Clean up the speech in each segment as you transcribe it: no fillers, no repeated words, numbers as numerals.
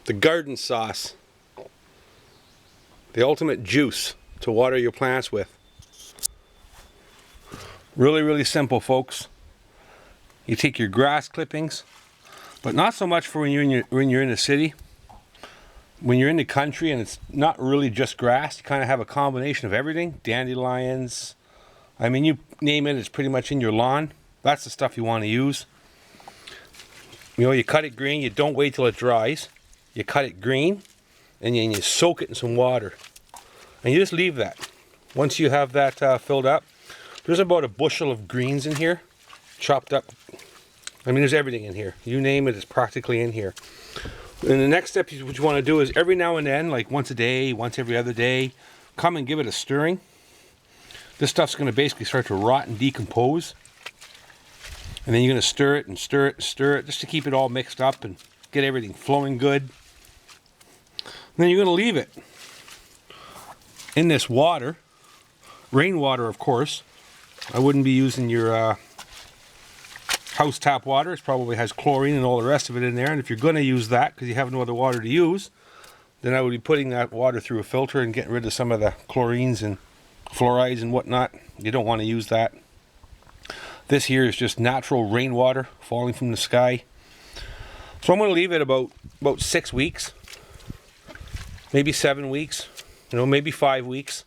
The garden sauce. The ultimate juice to water your plants with. Really, really simple, folks. You take your grass clippings, but not so much for when you're in the city. When you're in the country and it's not really just grass, you kind of have a combination of everything. Dandelions, I mean, you name it, it's pretty much in your lawn. That's the stuff you want to use. You know, you cut it green, you don't wait till it dries. You cut it green, and you soak it in some water. And you just leave that. Once you have that filled up, there's about a bushel of greens in here, chopped up. I mean, there's everything in here. You name it, it's practically in here. And the next step, what you want to do is every now and then, like once a day, once every other day, come and give it a stirring. This stuff's going to basically start to rot and decompose. And then you're going to stir it and stir it and stir it just to keep it all mixed up and get everything flowing good. And then you're going to leave it in this water, rainwater of course. I wouldn't be using your house tap water. It probably has chlorine and all the rest of it in there. And if you're going to use that because you have no other water to use, then I would be putting that water through a filter and getting rid of some of the chlorines and fluorides and whatnot. You don't want to use that. This here is just natural rainwater falling from the sky. So I'm going to leave it about 6 weeks. Maybe 7 weeks, you know, maybe 5 weeks.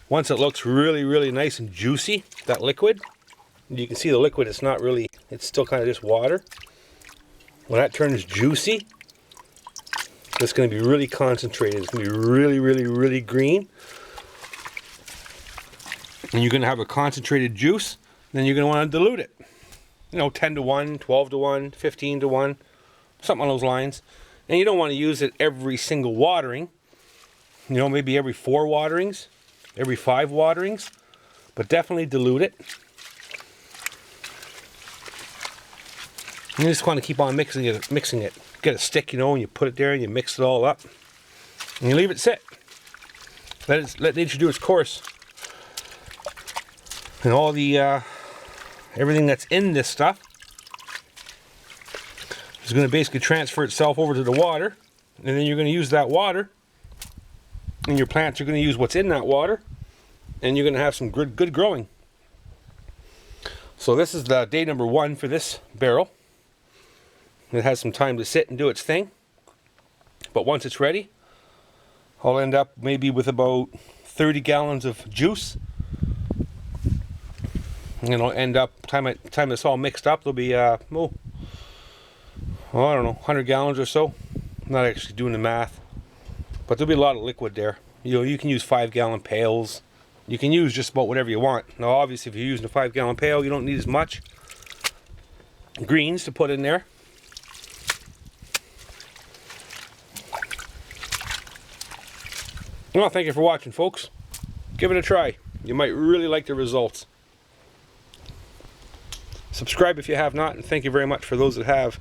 Once it looks really, really nice and juicy, that liquid, you can see the liquid, it's not really, it's still kind of just water. When that turns juicy, it's going to be really concentrated. It's going to be really, really, really green. And you're going to have a concentrated juice, then you're going to want to dilute it. You know, 10 to 1, 12 to 1, 15 to 1, something on those lines. And you don't want to use it every single watering. You know, maybe every 4 waterings, every 5 waterings, but definitely dilute it. And you just want to keep on mixing it. Get a stick, you know, and you put it there and you mix it all up. And you leave it sit. Let nature do its course. And all the, everything that's in this stuff is going to basically transfer itself over to the water. And then you're going to use that water. And your plants are going to use what's in that water, and you're going to have some good growing. So this is the day number 1 for this barrel. It has some time to sit and do its thing, but once it's ready, I'll end up maybe with about 30 gallons of juice. And it'll end up, time it's all mixed up, there'll be I don't know, 100 gallons or so. I'm not actually doing the math. But there'll be a lot of liquid there. You know, you can use 5-gallon pails. You can use just about whatever you want. Now, obviously, if you're using a 5-gallon pail, you don't need as much greens to put in there. Well, thank you for watching, folks. Give it a try. You might really like the results. Subscribe if you have not, and thank you very much for those that have.